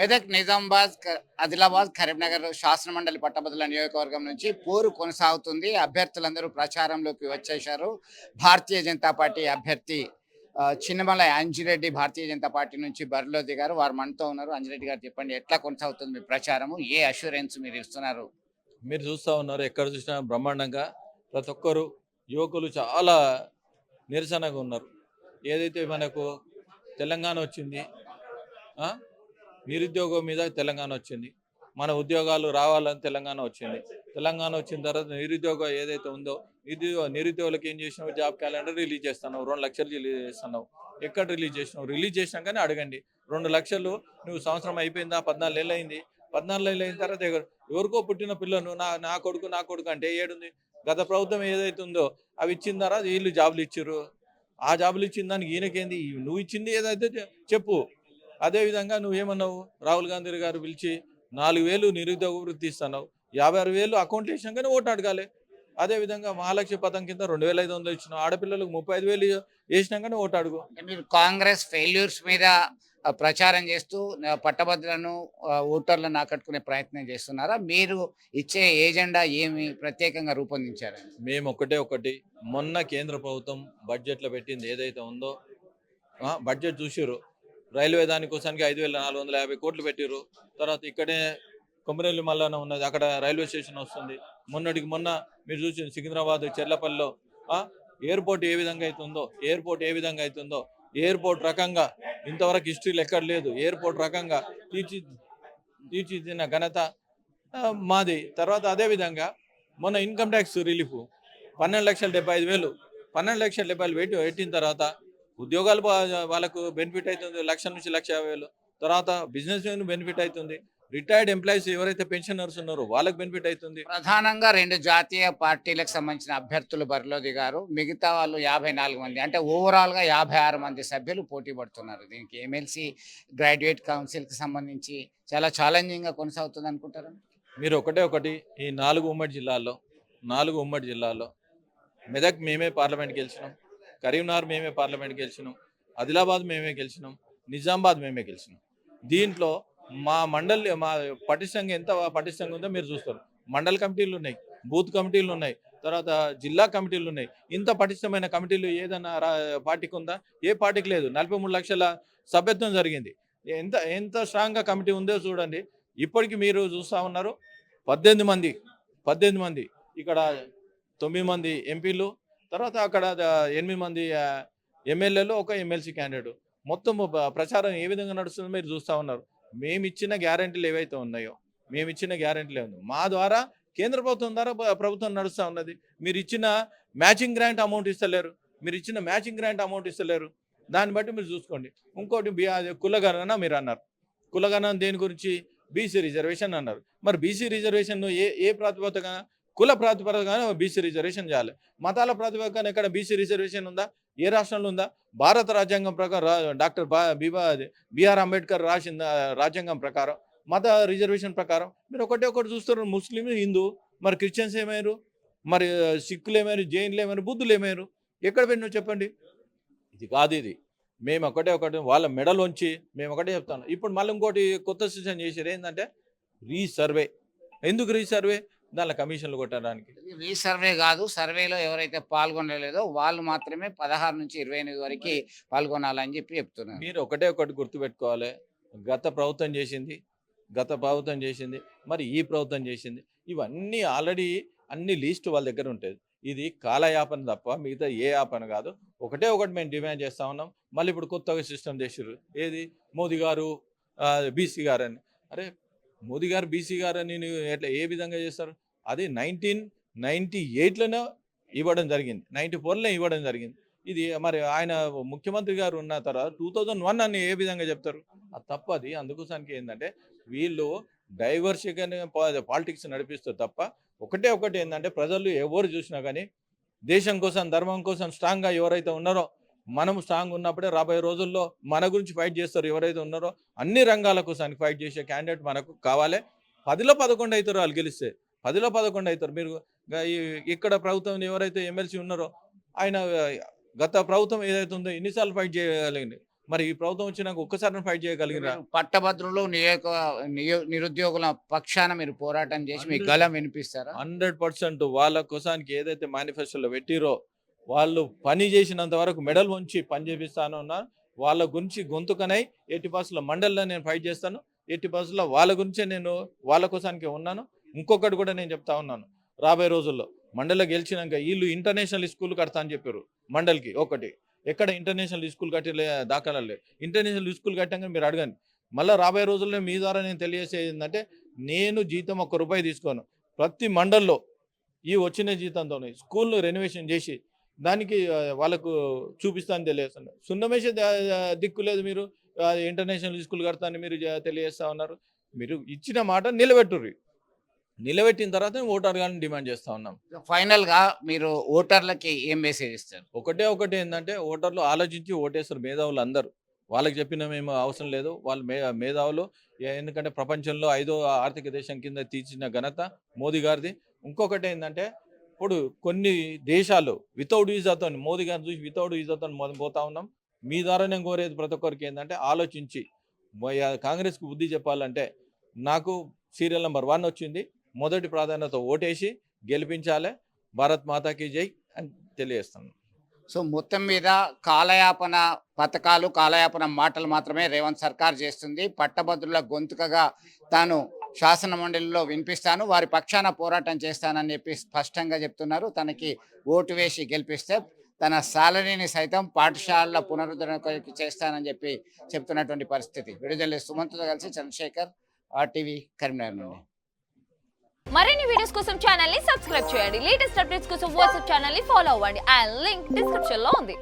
మెదక్, నిజామాబాద్, ఆదిలాబాద్, కరీంనగర్ శాసనమండలి పట్టభద్రుల నియోజకవర్గం నుంచి పోరు కొనసాగుతుంది. అభ్యర్థులందరూ ప్రచారంలోకి వచ్చేశారు. భారతీయ జనతా పార్టీ అభ్యర్థి చిన్నమల అంజిరెడ్డి భారతీయ జనతా పార్టీ నుంచి బరిలో దిగారు. వారు మనతో ఉన్నారు. అంజిరెడ్డి గారు చెప్పండి, ఎట్లా కొనసాగుతుంది మీ ప్రచారము? ఏ అష్యూరెన్స్ మీరు ఇస్తున్నారు? మీరు చూస్తూ ఉన్నారు, ఎక్కడ చూసినా బ్రహ్మాండంగా ప్రతి ఒక్కరు యువకులు చాలా నిరసనగా ఉన్నారు. ఏదైతే మనకు తెలంగాణ వచ్చింది, ఆ? నిరుద్యోగం మీద తెలంగాణ వచ్చింది, మన ఉద్యోగాలు రావాలని తెలంగాణ వచ్చింది. తెలంగాణ వచ్చిన తర్వాత నిరుద్యోగం ఏదైతే ఉందో నిరుద్యోగులకు ఏం చేసినావు? జాబ్ క్యాలెండర్ రిలీజ్ చేస్తున్నావు, 2 లక్షలు రిలీజ్ చేస్తున్నావు. ఎక్కడ రిలీజ్ చేసినావు? రిలీజ్ చేసినా కానీ అడగండి. 2 లక్షలు నువ్వు సంవత్సరం అయిపోయిందా? 14 ఏళ్ళు అయింది. 14 ఏళ్ళు అయిన తర్వాత ఎవరికో పుట్టిన పిల్లను నా కొడుకు నా కొడుకు అంటే ఏడుంది? గత ప్రభుత్వం ఏదైతే ఉందో అవి ఇచ్చిన తర్వాత వీళ్ళు జాబులు ఇచ్చారు. ఆ జాబులు ఇచ్చిన దానికి ఈయనకేంది? నువ్వు ఇచ్చింది ఏదైతే చెప్పు. అదేవిధంగా నువ్వేమన్నావు? రాహుల్ గాంధీ గారు పిలిచి 4,000 నిరుద్యోగ వృత్తి ఇస్తున్నావు, 56,000 అకౌంట్లు వేసినాం కానీ ఓటు అడగాలి. అదేవిధంగా మహాలక్ష్మి పథకం కింద 2,500 ఇచ్చినావు, ఆడపిల్లలకు 35,000 వేసినాం కానీ ఓటు అడుగు. మీరు కాంగ్రెస్ ఫెయిల్యూర్స్ మీద ప్రచారం చేస్తూ పట్టభద్రులను ఓటర్లను ఆకట్టుకునే ప్రయత్నం చేస్తున్నారా? మీరు ఇచ్చే ఏజెండా ఏమి ప్రత్యేకంగా రూపొందించారు? మేము ఒకటి మొన్న కేంద్ర ప్రభుత్వం బడ్జెట్లో పెట్టింది ఏదైతే ఉందో బడ్జెట్ చూసిర్రు. రైల్వే దానికోసానికి 5,450 కోట్లు పెట్టిర్రు. తర్వాత ఇక్కడే కొమరేలి మల్లన ఉన్నది, అక్కడ రైల్వే స్టేషన్ వస్తుంది. మొన్నటికి మొన్న మీరు చూసి సికింద్రాబాద్ చెర్లపల్లిలో ఎయిర్పోర్ట్ ఏ విధంగా అవుతుందో ఎయిర్పోర్ట్ రకంగా ఇంతవరకు హిస్టరీలో ఎక్కడ లేదు. ఎయిర్పోర్ట్ రకంగా తీర్చిదిద్దిన ఘనత మాది. తర్వాత అదేవిధంగా మొన్న ఇన్కమ్ ట్యాక్స్ రిలీఫ్ 12,75,000 పెట్టిన తర్వాత ఉద్యోగాలు వాళ్ళకు బెనిఫిట్ అవుతుంది, 1,00,000 నుంచి 1,50,000. తర్వాత బిజినెస్ బెనిఫిట్ అవుతుంది, రిటైర్డ్ ఎంప్లాయీస్ ఎవరైతే పెన్షనర్స్ ఉన్నారో వాళ్ళకి బెనిఫిట్ అవుతుంది. ప్రధానంగా 2 జాతీయ పార్టీలకు సంబంధించిన అభ్యర్థులు బరిలో దిగారు. మిగతా వాళ్ళు 54 మంది, అంటే ఓవరాల్గా 56 మంది సభ్యులు పోటీ పడుతున్నారు. దీనికి ఎమ్మెల్సీ గ్రాడ్యుయేట్ కౌన్సిల్కి సంబంధించి చాలా ఛాలెంజింగ్గా కొనసాగుతుంది అనుకుంటారు. మీరు ఒకటి ఈ 4 ఉమ్మడి జిల్లాల్లో మెదక్ మేమే పార్లమెంట్ గెలిచినాం, కరీంనగర్ మేమే పార్లమెంట్ గెలిచినాం, ఆదిలాబాద్ మేమే గెలిచినాం, నిజామాబాద్ మేమే గెలిచినాం. దీంట్లో మా పటిష్టంగా ఎంత పటిష్టంగా ఉందో మీరు చూస్తారు. మండల కమిటీలు ఉన్నాయి, బూత్ కమిటీలు ఉన్నాయి, తర్వాత జిల్లా కమిటీలు ఉన్నాయి. ఇంత పటిష్టమైన కమిటీలు ఏదైనా పార్టీకి ఉందా? ఏ పార్టీకి లేదు. 43 లక్షల సభ్యత్వం జరిగింది. ఎంత స్ట్రాంగ్గా కమిటీ ఉందో చూడండి. ఇప్పటికి మీరు చూస్తూ ఉన్నారు, 18 మంది ఇక్కడ, 9 మంది ఎంపీలు, తర్వాత అక్కడ 8 మంది ఎమ్మెల్యేలు, ఒక ఎమ్మెల్సీ క్యాండిడేట్. మొత్తం ప్రచారం ఏ విధంగా నడుస్తుందో మీరు చూస్తూ ఉన్నారు. మేమిచ్చిన గ్యారెంటీలు ఏవైతే ఉన్నాయో మా ద్వారా కేంద్ర ప్రభుత్వం ద్వారా ప్రభుత్వం నడుస్తూ ఉన్నది. మీరు ఇచ్చిన మ్యాచింగ్ గ్రాంట్ అమౌంట్ ఇస్తలేరు. దాన్ని బట్టి మీరు చూసుకోండి. ఇంకోటి కులగణన మీరు అన్నారు. కులగణన దేని గురించి? బీసీ రిజర్వేషన్ అన్నారు. మరి బీసీ రిజర్వేషన్ ఏ ప్రాతిపదికన? కుల ప్రాతిపదికన బీసీ రిజర్వేషన్ చేయాలి. మతాల ప్రాతిపదికన ఎక్కడ బీసీ రిజర్వేషన్ ఉందా? ఏ రాష్ట్రంలో ఉందా? భారత రాజ్యాంగం ప్రకారం డాక్టర్ బిఆర్ అంబేద్కర్ రాసిన రాజ్యాంగం ప్రకారం, మత రిజర్వేషన్ ప్రకారం మీరు ఒకటి చూస్తారు. ముస్లిం, హిందూ, మరి క్రిస్టియన్స్ ఏమయ్యారు, మరి సిక్కులు ఏమయ్యారు, జైన్లు ఏమయ్యారు, బుద్ధులు ఏమయ్యారు? ఎక్కడ పెట్టినా చెప్పండి. ఇది కాదు. ఇది మేము ఒకటి వాళ్ళ మెడలోంచి మేము ఒకటే చెప్తాను. ఇప్పుడు మళ్ళీ ఇంకోటి కొత్త సిస్టమ్ చేశారు. ఏంటంటే రీసర్వే. ఎందుకు రీసర్వే? దానిలో కమిషన్లు కొట్టడానికి. రీసర్వే కాదు, సర్వేలో ఎవరైతే పాల్గొనలేదో వాళ్ళు మాత్రమే 16 నుంచి 28 వరకు పాల్గొనాలని చెప్తున్నారు. మీరు ఒకటి గుర్తుపెట్టుకోవాలి. గత ప్రభుత్వం చేసింది, మరి ఈ ప్రభుత్వం చేసింది, ఇవన్నీ ఆల్రెడీ అన్ని లీస్ట్ వాళ్ళ దగ్గర ఉంటుంది. ఇది కాలయాపన తప్ప మిగతా ఏ యాపన కాదు. ఒకటి మేము డిమాండ్ చేస్తూ ఉన్నాం. మళ్ళీ ఇప్పుడు కొత్తగా సిస్టమ్ చేసారు. ఏది? మోదీ గారు బీసీ గారు అని. అరే, మోదీ గారు బీసీ గారు అని ఎట్లా ఏ విధంగా చేస్తారు? అది 1998లోనే ఇవ్వడం జరిగింది, 94లో ఇవ్వడం జరిగింది. ఇది మరి ఆయన ముఖ్యమంత్రి గారు ఉన్న తర్వాత 2001 అని ఏ విధంగా చెప్తారు? అది తప్పది. అందుకోసానికి ఏంటంటే వీళ్ళు డైవర్సిటీగానే పాలిటిక్స్ నడిపిస్తారు తప్ప ఒకటి ఏంటంటే ప్రజలు ఎవరు చూసినా కానీ దేశం కోసం, ధర్మం కోసం స్ట్రాంగ్గా ఎవరైతే ఉన్నారో, మనం స్ట్రాంగ్ ఉన్నప్పుడే రాబోయే రోజుల్లో మన గురించి ఫైట్ చేస్తారు. ఎవరైతే ఉన్నారో అన్ని రంగాల కోసానికి ఫైట్ చేసే క్యాండిడేట్ మనకు కావాలి. 10లో 11 అవుతారు వాళ్ళు గెలిస్తే. 10లో 11 అవుతారు. మీరు ఇక్కడ ప్రభుత్వం ఎవరైతే ఎమ్మెల్సీ ఉన్నారో ఆయన గత ప్రభుత్వం ఏదైతే ఉందో ఎన్నిసార్లు ఫైట్ చేయగలిగింది? మరి ఈ ప్రభుత్వం వచ్చినాక ఒక్కసారి ఫైట్ చేయగలిగిరా? మీరు పట్టభద్రులు నిరుద్యోగుల పక్షాన మీరు పోరాటం చేసి మీ గళం వినిపిస్తారా? 100% వాళ్ళ కోసానికి ఏదైతే మేనిఫెస్టోలో పెట్టిరో వాళ్ళు పని చేసినంత వరకు మెడల్ ఉంచి పని చేపిస్తాను ఉన్నారు. వాళ్ళ గురించి గొంతుకనై 80% మండలిలో నేను ఫైట్ చేస్తాను. 80% వాళ్ళ గురించే నేను వాళ్ళ కోసానికి ఉన్నాను. ఇంకొకటి కూడా నేను చెప్తా ఉన్నాను, రాబోయే రోజుల్లో మండలిలో గెలిచినాక వీళ్ళు ఇంటర్నేషనల్ స్కూల్ కడతా అని చెప్పారు మండలికి. ఒకటి ఎక్కడ ఇంటర్నేషనల్ స్కూల్ కట్టే దాఖలాలు లేవు. ఇంటర్నేషనల్ స్కూల్ కట్టాక మీరు అడగండి. మళ్ళీ రాబోయే రోజుల్లో మీ ద్వారా నేను తెలియజేసేది ఏంటంటే, నేను జీతం ₹1 తీసుకోను. ప్రతి మండల్లో ఈ వచ్చిన జీతంతో స్కూల్ను రెనోవేషన్ చేసి దానికి వాళ్ళకు చూపిస్తాను తెలియజేస్తాను. సున్నమేసే దిక్కు లేదు. మీరు ఇంటర్నేషనల్ స్కూల్ కడతాను మీరు తెలియజేస్తా ఉన్నారు. మీరు ఇచ్చిన మాట నిలబెట్టుర్రి. నిలబెట్టిన తర్వాత ఓటు అడగాలని డిమాండ్ చేస్తా ఉన్నాం. ఫైనల్ గా మీరు ఓటర్లకి ఏం మెసేజ్ ఇస్తారు? ఒకటి ఏంటంటే, ఓటర్లు ఆలోచించి ఓటేస్తారు మేధావులు అందరూ. వాళ్ళకి చెప్పిన మేము అవసరం లేదు. వాళ్ళు మేధావులు. ఎందుకంటే ప్రపంచంలో 5వ ఆర్థిక దేశం కింద తీర్చిన ఘనత మోదీ గారిది. ఇంకొకటి ఏంటంటే, ఇప్పుడు కొన్ని దేశాలు వితౌట్ వీసాతో మోదీ గారిని చూసి వితౌట్ వీసాతో పోతా ఉన్నాం. మీ ద్వారా నేను కోరేది ప్రతి ఒక్కరికి ఏంటంటే, ఆలోచించి కాంగ్రెస్కి బుద్ధి చెప్పాలంటే, నాకు సీరియల్ నెంబర్ 1 వచ్చింది. మొదటి ప్రాధాన్యత ఓటేసి గెలిపించాలి. భారత్ మాతాకి జై అని తెలియజేస్తాను. సో మొత్తం మీద కాలయాపన పథకాలు, కాలయాపన మాటలు మాత్రమే రేవంత్ సర్కార్ చేస్తుంది. పట్టభద్రుల గొంతుకగా తాను శాసన మండలిలో వినిపిస్తాను, వారి పక్షాన పోరాటం చేస్తానని చెప్పి స్పష్టంగా చెప్తున్నారు. తనకి ఓటు వేసి గెలిపిస్తే తన సాలరీని సైతం పాఠశాలల పునరుద్ధరణకు చేస్తానని చెప్పి చెప్తున్నటువంటి పరిస్థితి. విడుదల సుమంత్తో కలిసి చంద్రశేఖర్, RTV కరీంనగర్ నుండి. మరిన్ని వీడియోస్ కోసం ఛానల్ ని సబ్స్క్రైబ్ చేయండి. లేటెస్ట్ అప్డేట్స్ కోసం వాట్సాప్ ఛానల్ ని ఫాలో అవ్వండి. అండ్ లింక్ డిస్క్రిప్షన్ లో ఉంది.